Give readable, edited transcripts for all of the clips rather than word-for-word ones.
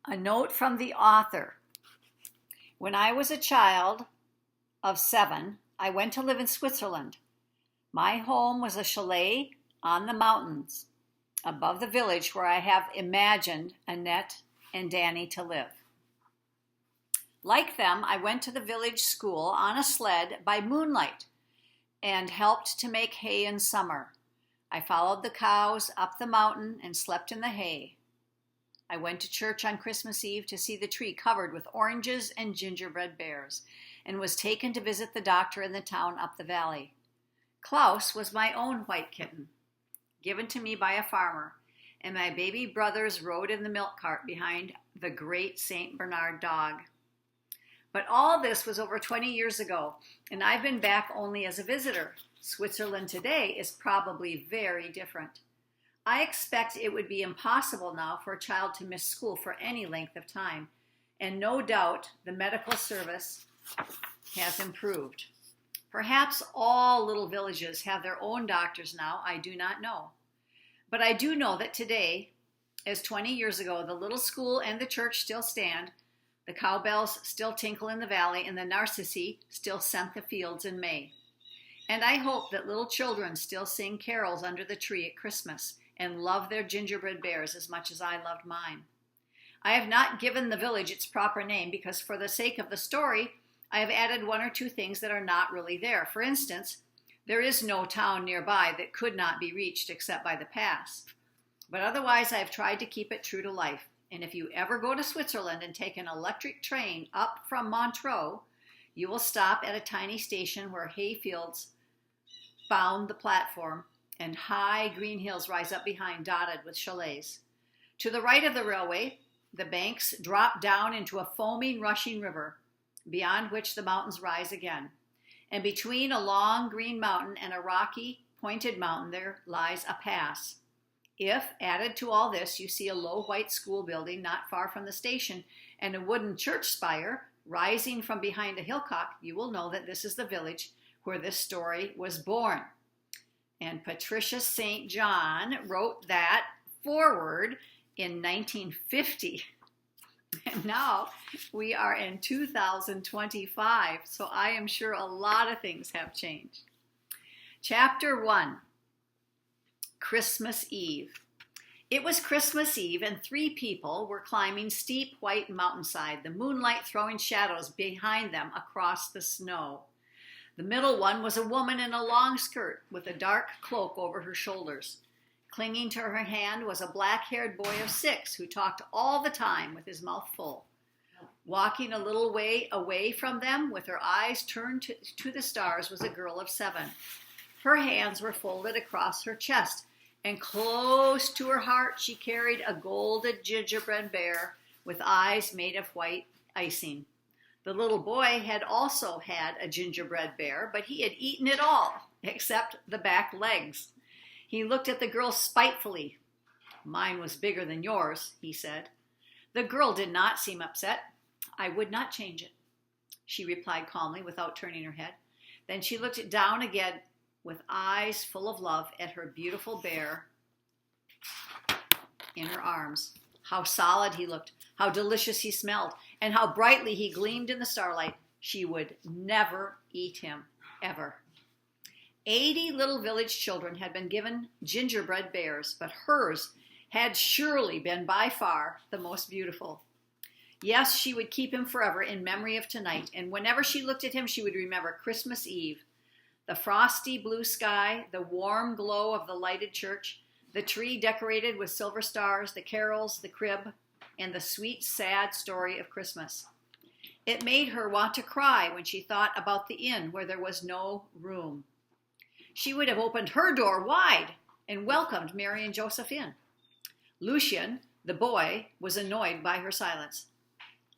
A note from the author. When I was a child of 7, I went to live in Switzerland. My home was a chalet on the mountains above the village where I have imagined Annette and Danny to live. Like them, I went to the village school on a sled by moonlight and helped to make hay in summer. I followed the cows up the mountain and slept in the hay. I went to church on Christmas Eve to see the tree covered with oranges and gingerbread bears, and was taken to visit the doctor in the town up the valley. Klaus was my own white kitten, given to me by a farmer, and my baby brothers rode in the milk cart behind the great St. Bernard dog. But all this was over 20 years ago, and I've been back only as a visitor. Switzerland today is probably very different. I expect it would be impossible now for a child to miss school for any length of time, and no doubt the medical service has improved. Perhaps all little villages have their own doctors now, I do not know. But I do know that today, as 20 years ago, the little school and the church still stand, the cowbells still tinkle in the valley, and the narcissi still scent the fields in May. And I hope that little children still sing carols under the tree at Christmas and love their gingerbread bears as much as I loved mine. I have not given the village its proper name because for the sake of the story, I have added one or two things that are not really there. For instance, there is no town nearby that could not be reached except by the pass. But otherwise, I have tried to keep it true to life. And if you ever go to Switzerland and take an electric train up from Montreux, you will stop at a tiny station where hay fields bound the platform and high green hills rise up behind, dotted with chalets. To the right of the railway, the banks drop down into a foaming, rushing river, beyond which the mountains rise again. And between a long green mountain and a rocky, pointed mountain, there lies a pass. If, added to all this, you see a low white school building not far from the station and a wooden church spire rising from behind a hillcock, you will know that this is the village where this story was born. And Patricia St. wrote that foreword in 1950. And now we are in 2025, so I am sure a lot of things have changed. Chapter 1, Christmas Eve. It was Christmas Eve, and 3 people were climbing steep white mountainside, the moonlight throwing shadows behind them across the snow. The middle one was a woman in a long skirt with a dark cloak over her shoulders. Clinging to her hand was a black-haired boy of 6 who talked all the time with his mouth full. Walking a little way away from them with her eyes turned to the stars was a girl of 7. Her hands were folded across her chest, and close to her heart she carried a golden gingerbread bear with eyes made of white icing. The little boy had also had a gingerbread bear, but he had eaten it all, except the back legs. He looked at the girl spitefully. "Mine was bigger than yours," he said. The girl did not seem upset. "I would not change it," she replied calmly without turning her head. Then she looked down again with eyes full of love at her beautiful bear in her arms. How solid he looked, how delicious he smelled, and how brightly he gleamed in the starlight. She would never eat him, ever. 80 little village children had been given gingerbread bears, but hers had surely been by far the most beautiful. Yes, she would keep him forever in memory of tonight, and whenever she looked at him, she would remember Christmas Eve. The frosty blue sky, the warm glow of the lighted church, the tree decorated with silver stars, the carols, the crib, and the sweet, sad story of Christmas. It made her want to cry when she thought about the inn where there was no room. She would have opened her door wide and welcomed Mary and Joseph in. Lucien, the boy, was annoyed by her silence.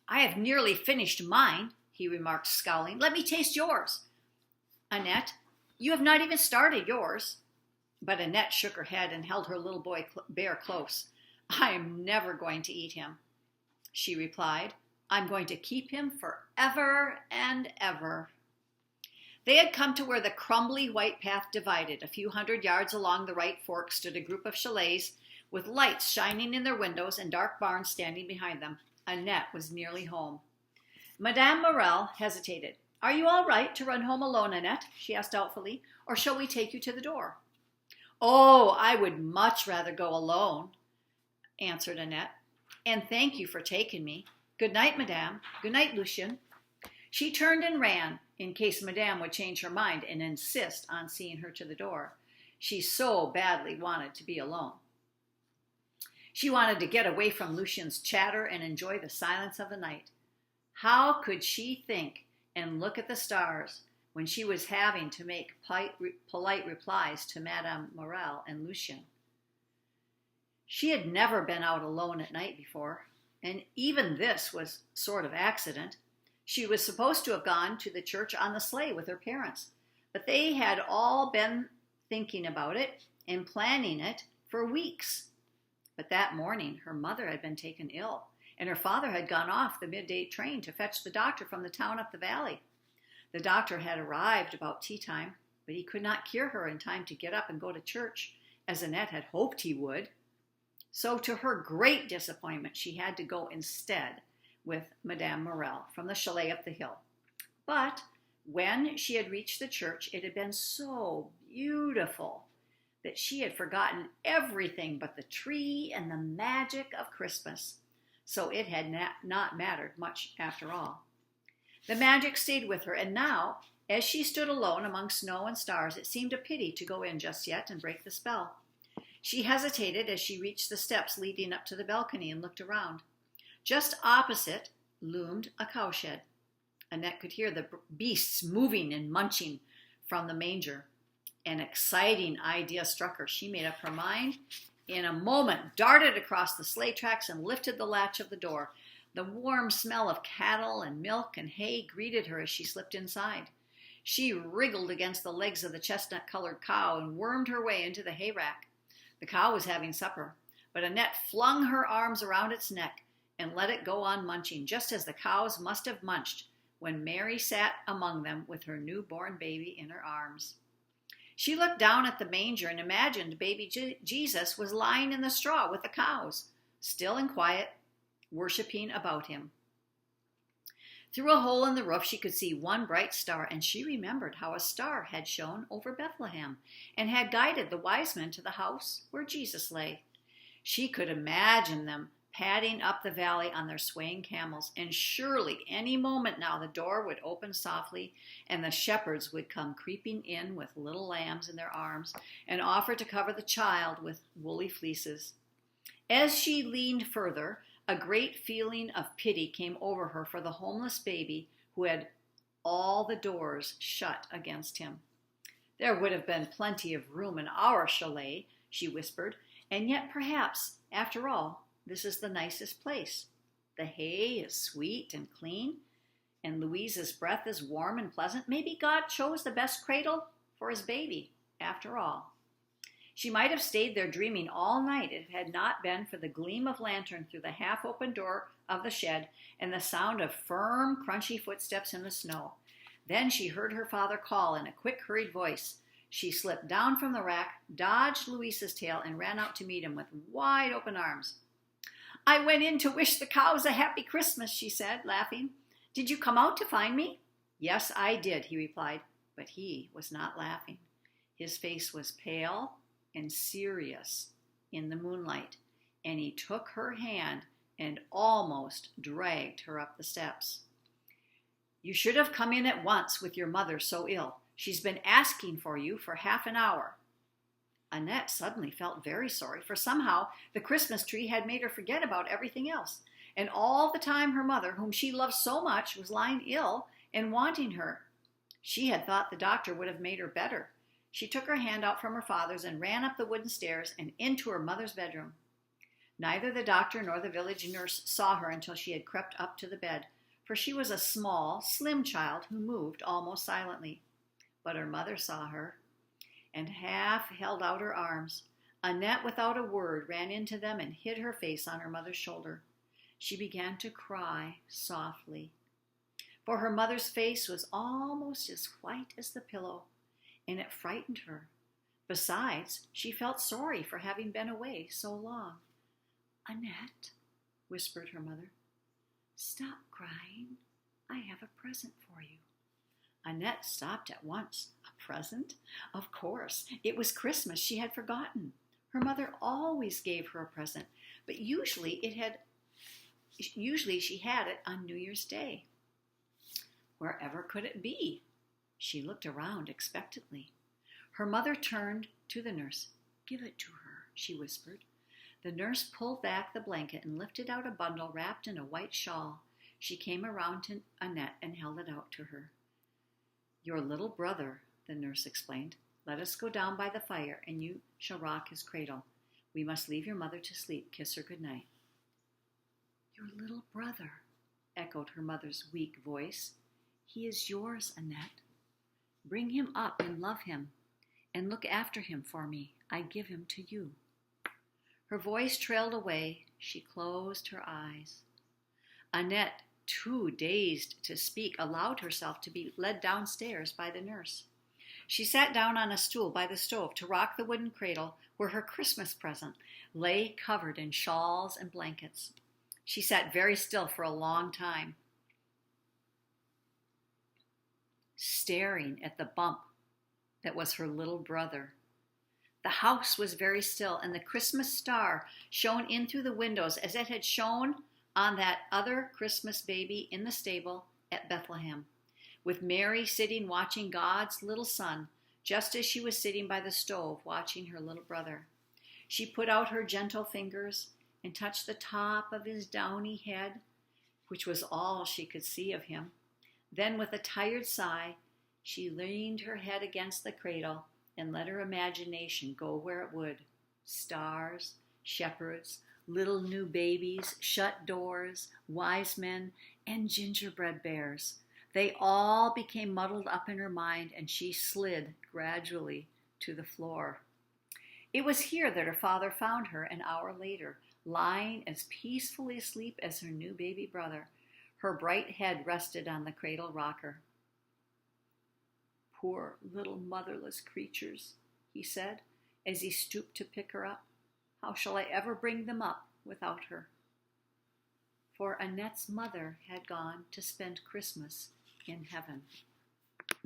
"I have nearly finished mine," he remarked, scowling. "Let me taste yours." "Annette, you have not even started yours." But Annette shook her head and held her little boy bear close. "I am never going to eat him," she replied. "I'm going to keep him forever and ever." They had come to where the crumbly white path divided. A few hundred yards along the right fork stood a group of chalets with lights shining in their windows and dark barns standing behind them. Annette was nearly home. Madame Morel hesitated. "Are you all right to run home alone, Annette?" she asked doubtfully. "Or shall we take you to the door?" "Oh, I would much rather go alone," answered Annette. "And thank you for taking me. Good night, Madame. Good night, Lucien." She turned and ran, in case Madame would change her mind and insist on seeing her to the door. She so badly wanted to be alone. She wanted to get away from Lucien's chatter and enjoy the silence of the night. How could she think and look at the stars when she was having to make polite replies to Madame Morel and Lucien? She had never been out alone at night before, and even this was sort of accident. She was supposed to have gone to the church on the sleigh with her parents, but they had all been thinking about it and planning it for weeks. But that morning, her mother had been taken ill, and her father had gone off the midday train to fetch the doctor from the town up the valley. The doctor had arrived about tea time, but he could not cure her in time to get up and go to church, as Annette had hoped he would. So to her great disappointment, she had to go instead with Madame Morel from the chalet up the hill. But when she had reached the church, it had been so beautiful that she had forgotten everything but the tree and the magic of Christmas. So it had not mattered much after all. The magic stayed with her, and now, as she stood alone among snow and stars, it seemed a pity to go in just yet and break the spell. She hesitated as she reached the steps leading up to the balcony and looked around. Just opposite loomed a cowshed. Annette could hear the beasts moving and munching from the manger. An exciting idea struck her. She made up her mind in a moment, darted across the sleigh tracks, and lifted the latch of the door. The warm smell of cattle and milk and hay greeted her as she slipped inside. She wriggled against the legs of the chestnut-colored cow and wormed her way into the hay rack. The cow was having supper, but Annette flung her arms around its neck and let it go on munching, just as the cows must have munched when Mary sat among them with her newborn baby in her arms. She looked down at the manger and imagined baby Jesus was lying in the straw with the cows, still and quiet, worshiping about him. Through a hole in the roof she could see one bright star, and she remembered how a star had shone over Bethlehem and had guided the wise men to the house where Jesus lay. She could imagine them padding up the valley on their swaying camels, and surely any moment now the door would open softly and the shepherds would come creeping in with little lambs in their arms and offer to cover the child with woolly fleeces. As she leaned further, a great feeling of pity came over her for the homeless baby who had all the doors shut against him. "There would have been plenty of room in our chalet," she whispered, "and yet perhaps, after all, this is the nicest place. The hay is sweet and clean, and Louise's breath is warm and pleasant. Maybe God chose the best cradle for his baby, after all." She might have stayed there dreaming all night if it had not been for the gleam of lantern through the half-open door of the shed and the sound of firm, crunchy footsteps in the snow. Then she heard her father call in a quick, hurried voice. She slipped down from the rack, dodged Louise's tail, and ran out to meet him with wide-open arms. "I went in to wish the cows a happy Christmas," she said, laughing. "Did you come out to find me?" "Yes, I did," he replied, but he was not laughing. His face was pale and serious in the moonlight, and he took her hand and almost dragged her up the steps. "You should have come in at once with your mother so ill. She's been asking for you for half an hour." Annette suddenly felt very sorry, for somehow the Christmas tree had made her forget about everything else, and all the time her mother, whom she loved so much, was lying ill and wanting her. She had thought the doctor would have made her better. She took her hand out from her father's and ran up the wooden stairs and into her mother's bedroom. Neither the doctor nor the village nurse saw her until she had crept up to the bed, for she was a small, slim child who moved almost silently. But her mother saw her and half held out her arms. Annette, without a word, ran into them and hid her face on her mother's shoulder. She began to cry softly, for her mother's face was almost as white as the pillow, and it frightened her. Besides, she felt sorry for having been away so long. "Annette," whispered her mother, "Stop crying. I have a present for you." Annette stopped at once. A present? Of course. It was Christmas. She had forgotten. Her mother always gave her a present, but usually she had it on New Year's Day. Wherever could it be? She looked around expectantly. Her mother turned to the nurse. "Give it to her," she whispered. The nurse pulled back the blanket and lifted out a bundle wrapped in a white shawl. She came around to Annette and held it out to her. "Your little brother," the nurse explained. "Let us go down by the fire, and you shall rock his cradle. We must leave your mother to sleep. Kiss her good night." "Your little brother," echoed her mother's weak voice. "He is yours, Annette. Bring him up and love him, and look after him for me. I give him to you." Her voice trailed away. She closed her eyes. Annette, too dazed to speak, allowed herself to be led downstairs by the nurse. She sat down on a stool by the stove to rock the wooden cradle where her Christmas present lay covered in shawls and blankets. She sat very still for a long time, staring at the bump that was her little brother. The house was very still, and the Christmas star shone in through the windows as it had shone on that other Christmas baby in the stable at Bethlehem, with Mary sitting watching God's little son, just as she was sitting by the stove watching her little brother. She put out her gentle fingers and touched the top of his downy head, which was all she could see of him. Then, with a tired sigh, she leaned her head against the cradle and let her imagination go where it would. Stars, shepherds, little new babies, shut doors, wise men, and gingerbread bears. They all became muddled up in her mind, and she slid gradually to the floor. It was here that her father found her an hour later, lying as peacefully asleep as her new baby brother. Her bright head rested on the cradle rocker. "Poor little motherless creatures," he said, as he stooped to pick her up. "How shall I ever bring them up without her?" For Annette's mother had gone to spend Christmas in heaven.